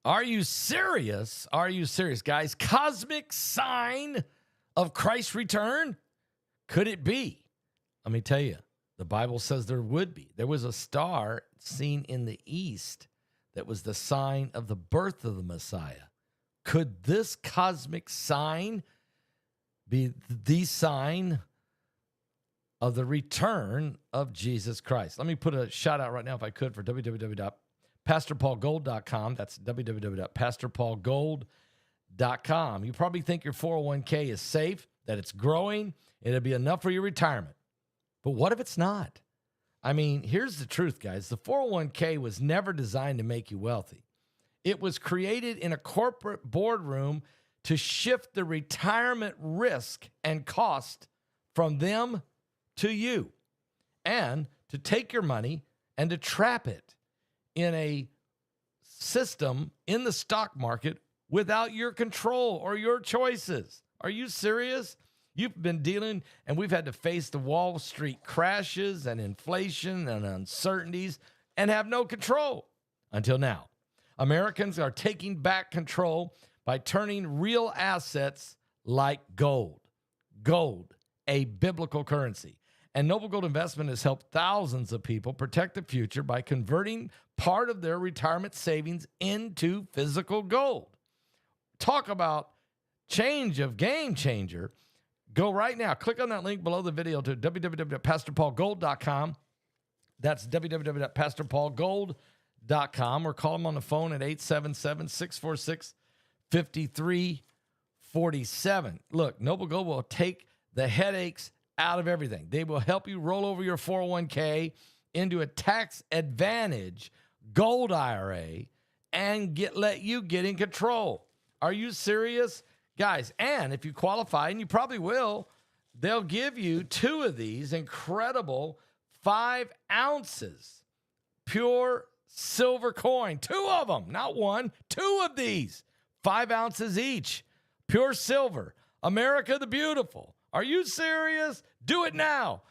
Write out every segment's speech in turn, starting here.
Are you serious? Are you serious, guys? Cosmic sign of Christ's return? Could it be? Let me tell you, the Bible says there would be. There was a star seen in the east that was the sign of the birth of the Messiah. Could this cosmic sign be the sign of the return of Jesus Christ? Let me put a shout out right now, if I could, for www.pastorpaulgold.com. That's www.pastorpaulgold.com. You probably think your 401k is safe, that it's growing, it'll be enough for your retirement. But what if it's not? I mean, here's the truth, guys. The 401k was never designed to make you wealthy. It was created in a corporate boardroom to shift the retirement risk and cost from them to you, and to take your money and to trap it in a system in the stock market without your control or your choices. Are you serious? You've been dealing, and we've had to face the Wall Street crashes and inflation and uncertainties and have no control until now. Americans are taking back control by turning real assets like gold. Gold, a biblical currency. And Noble Gold Investment has helped thousands of people protect the future by converting part of their retirement savings into physical gold. Talk about change of game changer. Go right now. Click on that link below the video to www.pastorpaulgold.com. That's www.pastorpaulgold.com, or call them on the phone at 877-646-5347. Look, Noble Gold will take the headaches out of everything. They will help you roll over your 401k into a tax advantage gold IRA and let you get in control. Are you serious? Guys, and if you qualify, and you probably will, they'll give you 2 of these incredible 5 ounces pure silver coin. 2 of them, not 1, 2 of these, 5 ounces each, pure silver. America the Beautiful. Are you serious? Do it now.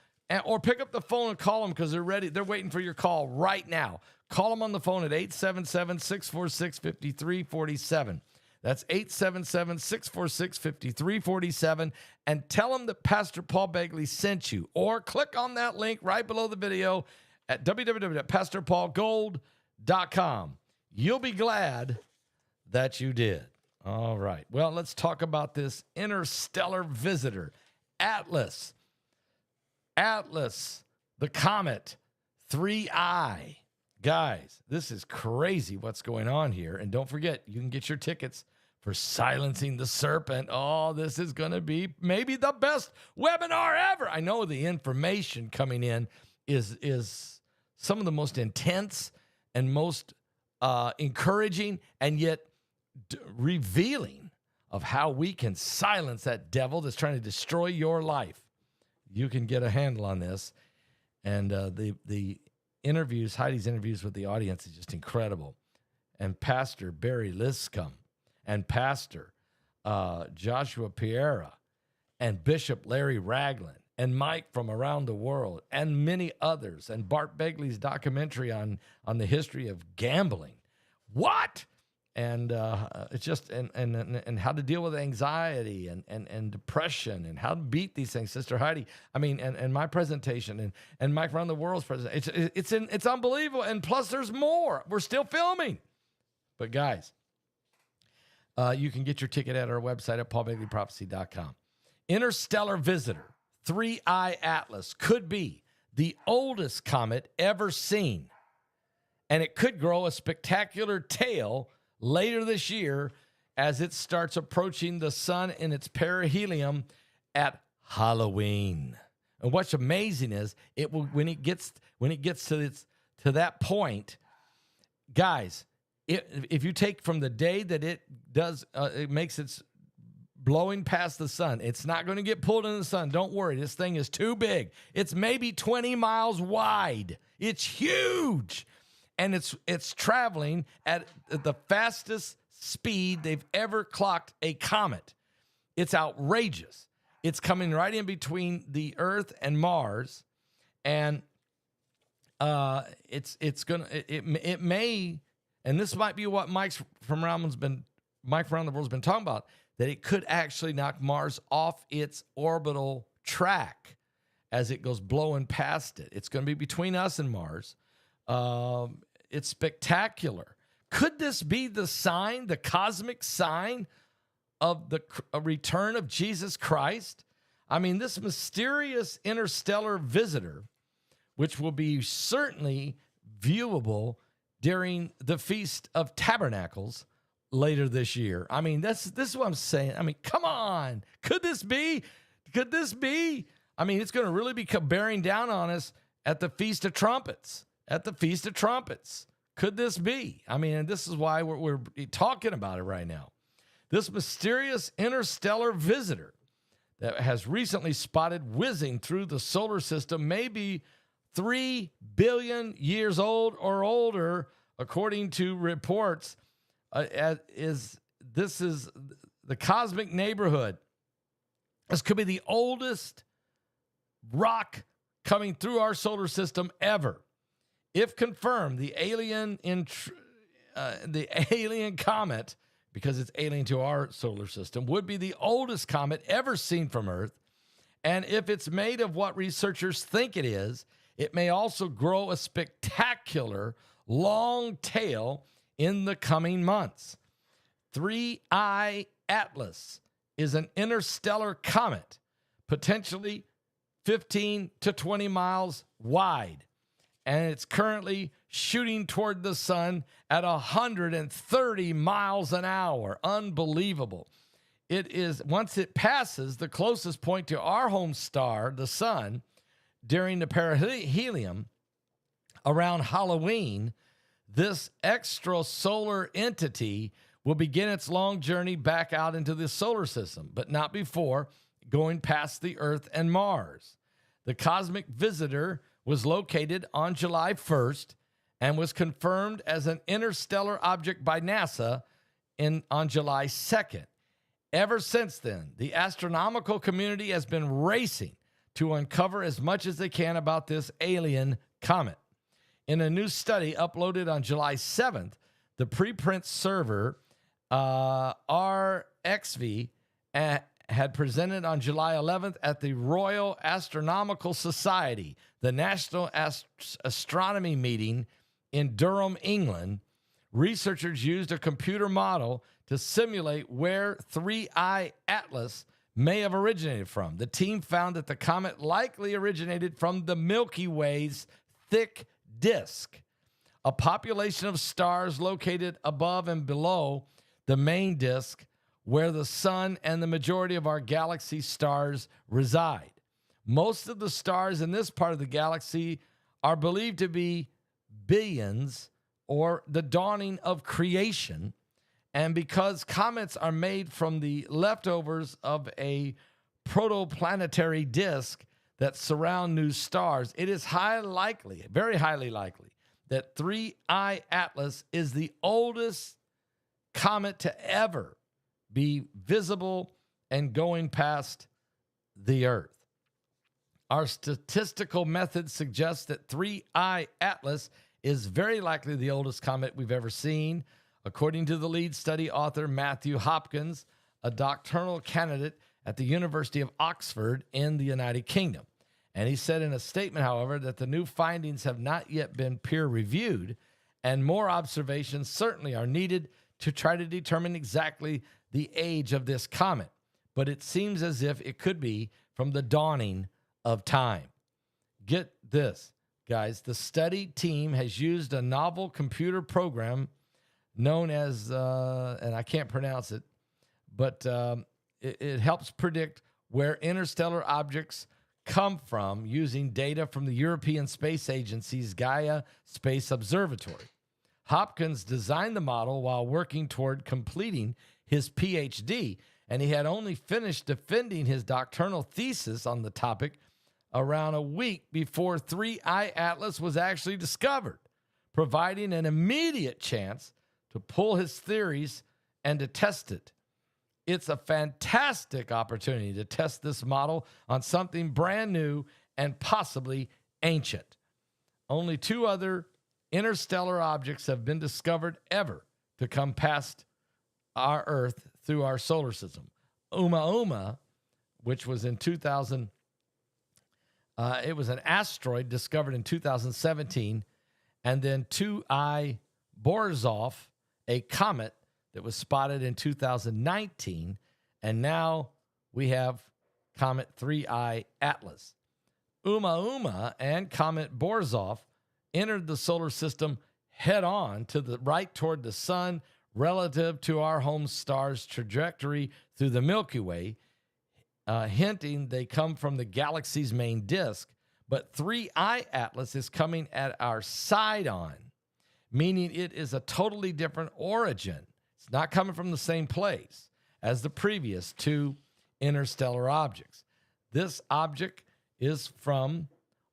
Or pick up the phone and call them, because they're ready. They're waiting for your call right now. Call them on the phone at 877-646-5347. That's 877-646-5347. And tell them that Pastor Paul Begley sent you. Or click on that link right below the video at www.pastorpaulgold.com. You'll be glad that you did. All right. Well, let's talk about this interstellar visitor, Atlas. Atlas, the comet, 3I. Guys, this is crazy what's going on here. And don't forget, you can get your tickets for Silencing the Serpent. Oh, this is going to be maybe the best webinar ever. I know the information coming in is some of the most intense and most encouraging, and yet revealing of how we can silence that devil that's trying to destroy your life. You can get a handle on this. And the interviews, Heidi's interviews with the audience, is just incredible. And Pastor Barry Liscombe, and Pastor Joshua Piera, and Bishop Larry Ragland, and Mike from around the world, and many others, and Bart Begley's documentary on the history of gambling. What? And it's just and how to deal with anxiety and depression, and how to beat these things. Sister Heidi, I mean, and my presentation, and Mike around the world's presentation. It's unbelievable. And plus, there's more. We're still filming. But guys, you can get your ticket at our website at paulbegleyprophecy.com. Interstellar Visitor, 3I Atlas, could be the oldest comet ever seen, and it could grow a spectacular tail later this year as it starts approaching the sun in its perihelion at Halloween. And what's amazing is it will when it gets to that point, guys. If you take from the day that it makes its blowing past the sun, it's not going to get pulled in the sun. Don't worry. This thing is too big. It's maybe 20 miles wide. It's huge. And it's traveling at the fastest speed they've ever clocked a comet. It's outrageous. It's coming right in between the Earth and Mars, and it may and this might be what Mike from Around the World's been talking about, that it could actually knock Mars off its orbital track as it goes blowing past it. It's going to be between us and Mars. It's spectacular. Could this be the sign, the cosmic sign of the return of Jesus Christ? I mean, this mysterious interstellar visitor, which will be certainly viewable during the Feast of Tabernacles later this year. I mean, this is what I'm saying. I mean, come on. Could this be? Could this be? I mean, it's going to really be bearing down on us at the Feast of Trumpets. At the Feast of Trumpets. Could this be? I mean, and this is why we're talking about it right now. This mysterious interstellar visitor that has recently spotted whizzing through the solar system may be 3 billion years old or older, according to reports. This is the cosmic neighborhood. This could be the oldest rock coming through our solar system ever. If confirmed, the alien comet, because it's alien to our solar system, would be the oldest comet ever seen from Earth. And if it's made of what researchers think it is, it may also grow a spectacular long tail in the coming months. 3I Atlas is an interstellar comet, potentially 15 to 20 miles wide, and it's currently shooting toward the sun at 130 miles an hour. Unbelievable. It is, once it passes the closest point to our home star, the sun, during the perihelion around Halloween, this extrasolar entity will begin its long journey back out into the solar system, but not before going past the Earth and Mars. The cosmic visitor was located on July 1st and was confirmed as an interstellar object by NASA on July 2nd. Ever since then, the astronomical community has been racing to uncover as much as they can about this alien comet. In a new study uploaded on July 7th, the preprint server RXV had presented on July 11th at the Royal Astronomical Society, the National Astronomy meeting in Durham, England. Researchers used a computer model to simulate where 3I Atlas may have originated from. The team found that the comet likely originated from the Milky Way's thick disk, a population of stars located above and below the main disk, where the sun and the majority of our galaxy stars reside. Most of the stars in this part of the galaxy are believed to be billions or the dawning of creation. And because comets are made from the leftovers of a protoplanetary disk that surround new stars, it is highly likely, very highly likely, that 3I Atlas is the oldest comet to ever be visible and going past the Earth. Our statistical method suggests that 3I Atlas is very likely the oldest comet we've ever seen, according to the lead study author Matthew Hopkins, a doctoral candidate at the University of Oxford in the United Kingdom. And he said in a statement, however, that the new findings have not yet been peer-reviewed, and more observations certainly are needed to try to determine exactly the age of this comet. But it seems as if it could be from the dawning of time. Get this, guys. The study team has used a novel computer program known as, and I can't pronounce it, but it helps predict where interstellar objects come from using data from the European Space Agency's Gaia Space Observatory. Hopkins designed the model while working toward completing his PhD, and he had only finished defending his doctoral thesis on the topic around a week before 3I Atlas was actually discovered, providing an immediate chance to pull his theories and to test it. It's a fantastic opportunity to test this model on something brand new and possibly ancient. Only two other interstellar objects have been discovered ever to come past our Earth through our solar system. Oumuamua, which was in 2000, it was an asteroid discovered in 2017, and then 2I Borisov, a comet that was spotted in 2019, and now we have Comet 3I Atlas. Oumuamua and Comet Borisov entered the solar system head-on to the right toward the sun relative to our home star's trajectory through the Milky Way, hinting they come from the galaxy's main disk. But 3I Atlas is coming at our side-on, meaning it is a totally different origin. It's not coming from the same place as the previous two interstellar objects. This object is from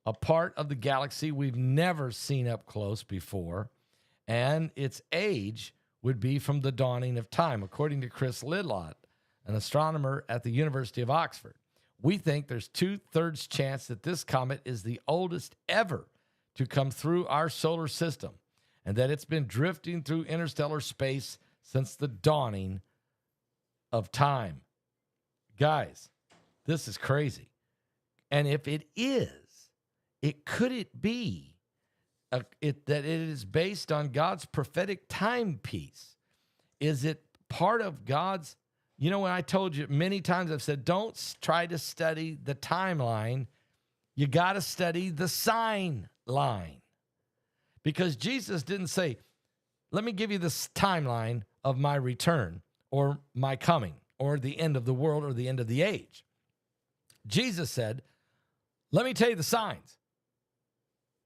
a part of the galaxy we've never seen up close before, and its age would be from the dawning of time, according to Chris Lidlott, an astronomer at the University of Oxford. We think there's 2/3 chance that this comet is the oldest ever to come through our solar system, and that it's been drifting through interstellar space since the dawning of time. Guys, this is crazy. And if it is, could it be that it is based on God's prophetic timepiece? Is it part of God's, when I told you many times, I've said, don't try to study the timeline. You got to study the sign line. Because Jesus didn't say, let me give you this timeline of my return or my coming or the end of the world or the end of the age. Jesus said, let me tell you the signs.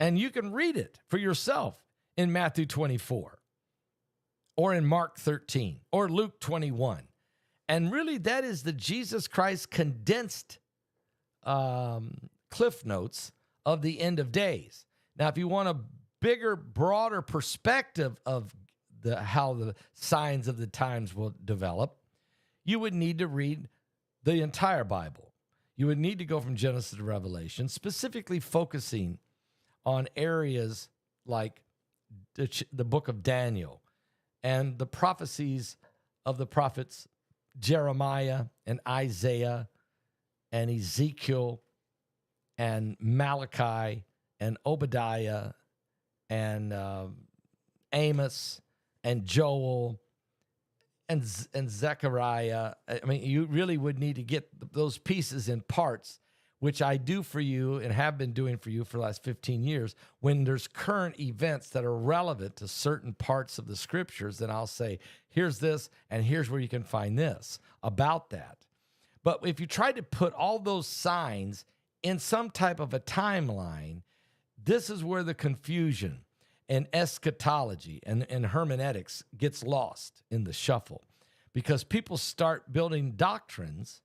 And you can read it for yourself in Matthew 24 or in Mark 13 or Luke 21. And really, that is the Jesus Christ condensed cliff notes of the end of days. Now, if you want a bigger, broader perspective of how the signs of the times will develop, you would need to read the entire Bible. You would need to go from Genesis to Revelation, specifically focusing on areas like the book of Daniel and the prophecies of the prophets Jeremiah and Isaiah and Ezekiel and Malachi and Obadiah and Amos and Joel and Zechariah. I mean, you really would need to get those pieces in parts, which I do for you and have been doing for you for the last 15 years. When there's current events that are relevant to certain parts of the scriptures, then I'll say, here's this, and here's where you can find this about that. But if you try to put all those signs in some type of a timeline, this is where the confusion and eschatology and hermeneutics gets lost in the shuffle, because people start building doctrines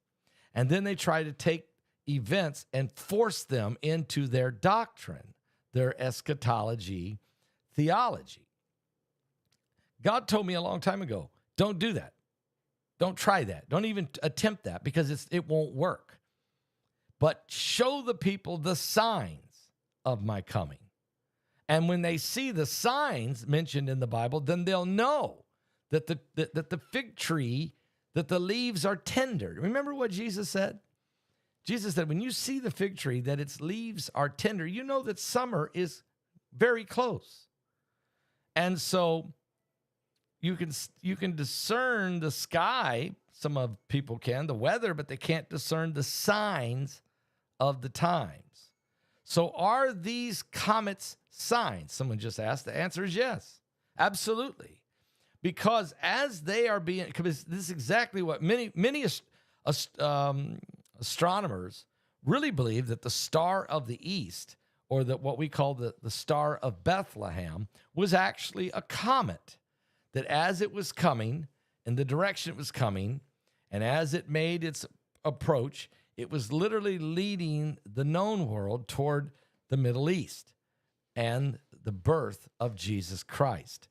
and then they try to take events and force them into their doctrine, their eschatology theology. God told me a long time ago, don't do that. Don't try that. Don't even attempt that, because it won't work. But show the people the signs of my coming. And when they see the signs mentioned in the Bible, then they'll know that the fig tree, that the leaves are tender. Remember what Jesus said? Jesus said, when you see the fig tree, that its leaves are tender, you know that summer is very close. And so you can discern the sky. Some of people can, the weather, but they can't discern the signs of the times. So are these comets signs? Someone just asked. The answer is yes, absolutely. Because as they are being, because this is exactly what many astronomers really believe, that the star of the east, or that what we call the star of Bethlehem, was actually a comet. That as it was coming, in the direction it was coming, and as it made its approach, it was literally leading the known world toward the Middle East and the birth of Jesus Christ.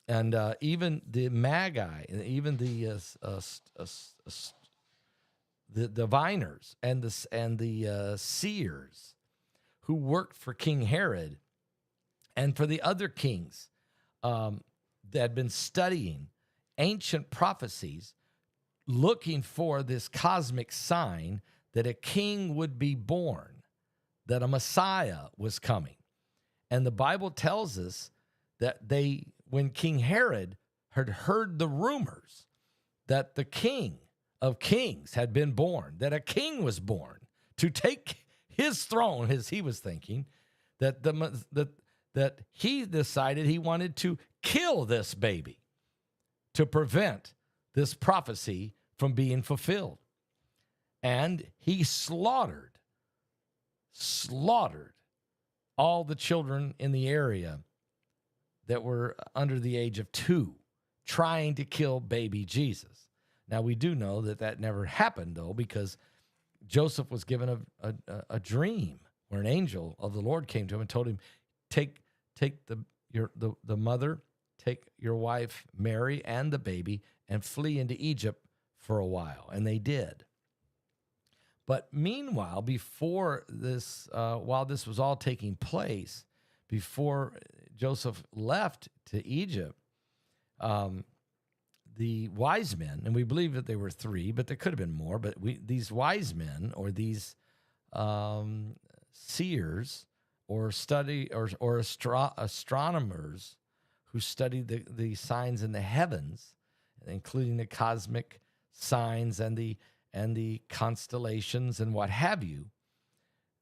And even the Magi, and even the diviners and the seers who worked for King Herod and for the other kings that had been studying ancient prophecies, looking for this cosmic sign that a king would be born, that a Messiah was coming. And the Bible tells us that when King Herod had heard the rumors that the King of Kings had been born, that a king was born to take his throne, as he was thinking, that he decided he wanted to kill this baby to prevent this prophecy from being fulfilled. And he slaughtered all the children in the area that were under the age of 2, trying to kill baby Jesus. Now, we do know that never happened, though, because Joseph was given a dream where an angel of the Lord came to him and told him, take the mother, take your wife Mary and the baby, and flee into Egypt for a while. And they did. But meanwhile, before this, while this was all taking place, before Joseph left to Egypt, the wise men, and we believe that they were 3, but there could have been more, but these wise men, or these seers or astronomers who studied the signs in the heavens, including the cosmic signs and the constellations and what have you,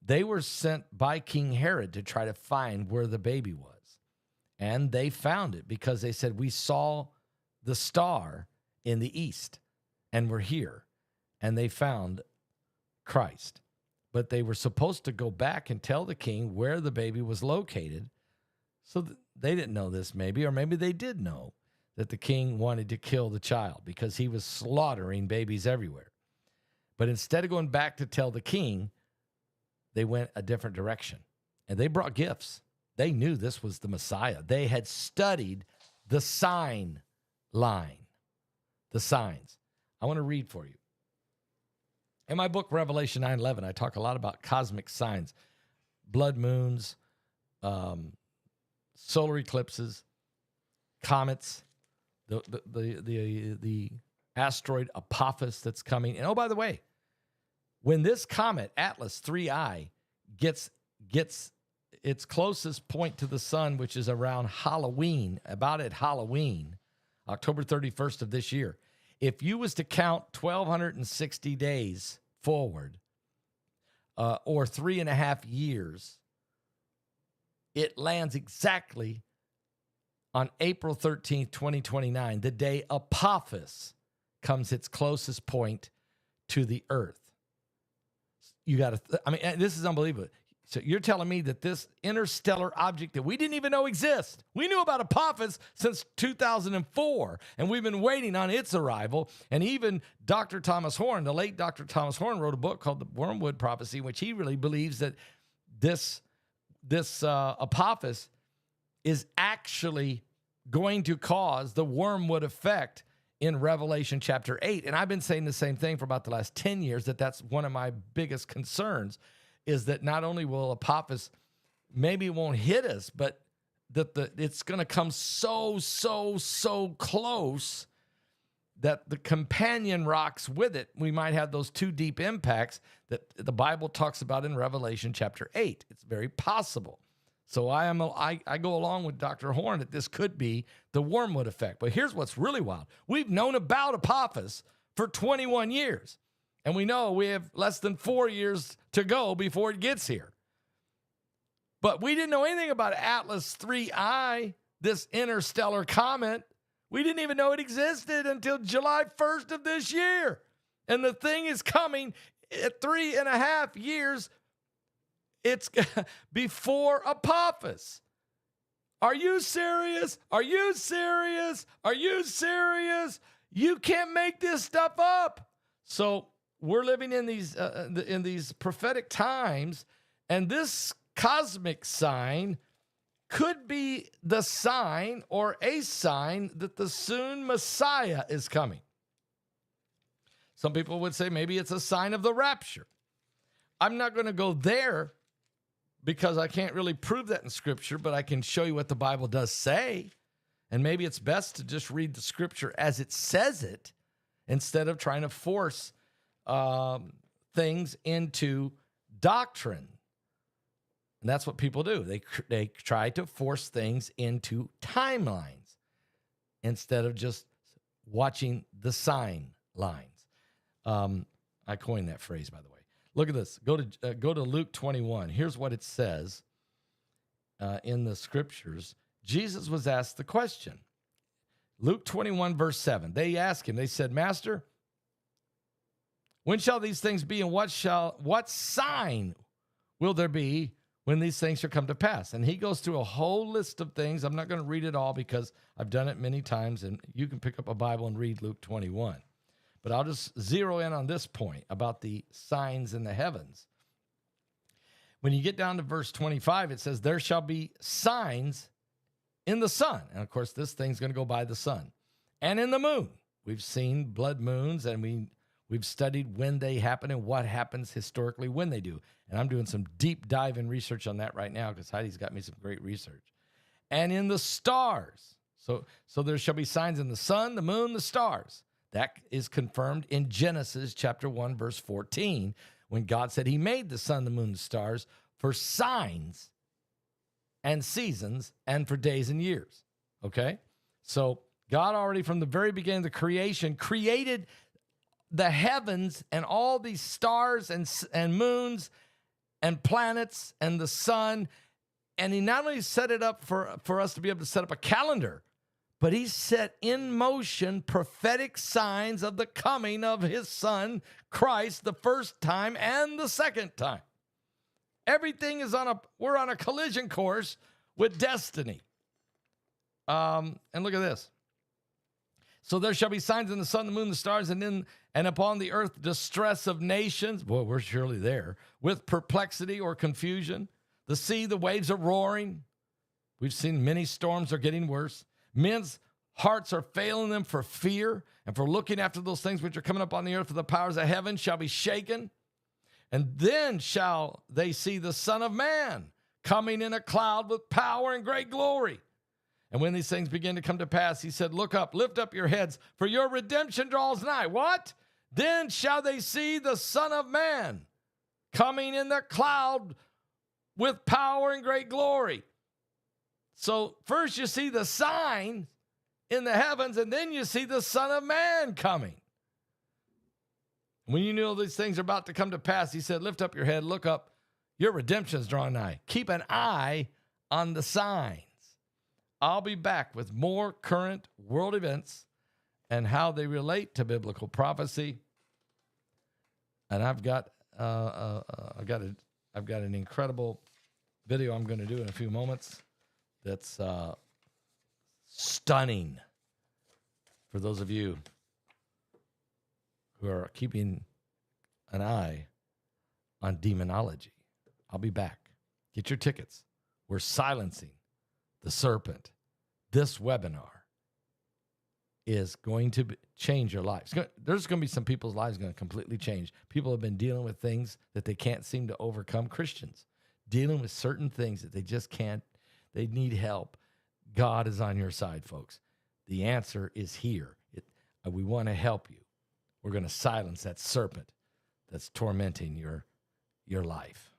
they were sent by King Herod to try to find where the baby was. And they found it because they said, we saw the star in the east and we're here. And they found Christ. But they were supposed to go back and tell the king where the baby was located. So they didn't know this maybe, or maybe they did know that the king wanted to kill the child because he was slaughtering babies everywhere. But instead of going back to tell the king, they went a different direction. And they brought gifts. They knew this was the Messiah. They had studied the sign line, the signs. I want to read for you. In my book, Revelation 9:11, I talk a lot about cosmic signs, blood moons, solar eclipses, comets, the asteroid Apophis that's coming. And oh, by the way, when this comet, Atlas 3I, gets its closest point to the sun, which is around Halloween, about at Halloween, October 31st of this year, if you was to count 1,260 days forward, or 3.5 years, it lands exactly on April 13th, 2029, the day Apophis comes its closest point to the earth. You got to, this is unbelievable. So you're telling me that this interstellar object that we didn't even know exists, we knew about Apophis since 2004, and we've been waiting on its arrival. And even Dr. Thomas Horn, the late Dr. Thomas Horn, wrote a book called The Wormwood Prophecy, in which he really believes that this Apophis is actually going to cause the wormwood effect in Revelation chapter 8. And I've been saying the same thing for about the last 10 years, that's one of my biggest concerns, is that not only will Apophis, maybe it won't hit us, but that it's going to come so close that the companion rocks with it, we might have those 2 deep impacts that the Bible talks about in Revelation chapter 8. It's very possible. So I go along with Dr. Horn that this could be the wormwood effect. But here's what's really wild. We've known about Apophis for 21 years. And we know we have less than 4 years to go before it gets here. But we didn't know anything about Atlas 3I, this interstellar comet. We didn't even know it existed until July 1st of this year. And the thing is coming at 3.5 years. It's before Apophis. Are you serious? Are you serious? Are you serious? You can't make this stuff up. So we're living in these prophetic times, and this cosmic sign could be the sign or a sign that the soon Messiah is coming. Some people would say maybe it's a sign of the rapture. I'm not going to go there, because I can't really prove that in Scripture, but I can show you what the Bible does say. And maybe it's best to just read the Scripture as it says it instead of trying to force things into doctrine. And that's what people do. They try to force things into timelines instead of just watching the sign lines. I coined that phrase, by the way. Look at this. Go to Luke 21. Here's what it says in the Scriptures. Jesus was asked the question. Luke 21, verse 7. They asked him, they said, Master, when shall these things be, and what sign will there be when these things shall come to pass? And he goes through a whole list of things. I'm not going to read it all because I've done it many times, and you can pick up a Bible and read Luke 21. But I'll just zero in on this point about the signs in the heavens. When you get down to verse 25, it says, there shall be signs in the sun. And, of course, this thing's going to go by the sun. And in the moon. We've seen blood moons, and we've studied when they happen and what happens historically when they do. And I'm doing some deep dive in research on that right now because Heidi's got me some great research. And in the stars. So there shall be signs in the sun, the moon, the stars. That is confirmed in Genesis chapter 1, verse 14, when God said he made the sun, the moon, the stars for signs and seasons and for days and years. Okay? So God already from the very beginning of the creation created the heavens and all these stars and moons and planets and the sun. And he not only set it up for us to be able to set up a calendar, but he set in motion prophetic signs of the coming of his son, Christ, the first time and the second time. Everything is we're on a collision course with destiny. And look at this. So there shall be signs in the sun, the moon, the stars, and upon the earth distress of nations. Boy, we're surely there. With perplexity or confusion. The sea, the waves are roaring. We've seen many storms are getting worse. Men's hearts are failing them for fear and for looking after those things which are coming up on the earth, for the powers of heaven shall be shaken. And then shall they see the Son of Man coming in a cloud with power and great glory. And when these things begin to come to pass, he said, look up, lift up your heads, for your redemption draws nigh. What? Then shall they see the Son of Man coming in the cloud with power and great glory. So first you see the sign in the heavens, and then you see the Son of Man coming. When you know these things are about to come to pass, he said, lift up your head, look up, your redemption is drawing nigh. Keep an eye on the signs. I'll be back with more current world events and how they relate to biblical prophecy. And I've got an incredible video I'm going to do in a few moments that's stunning for those of you who are keeping an eye on demonology. I'll be back. Get your tickets. We're silencing the serpent. This webinar is going to change your lives. There's going to be some people's lives going to completely change. People have been dealing with things that they can't seem to overcome. Christians dealing with certain things that they just can't. They need help. God is on your side, folks. The answer is here. We want to help you. We're going to silence that serpent that's tormenting your life.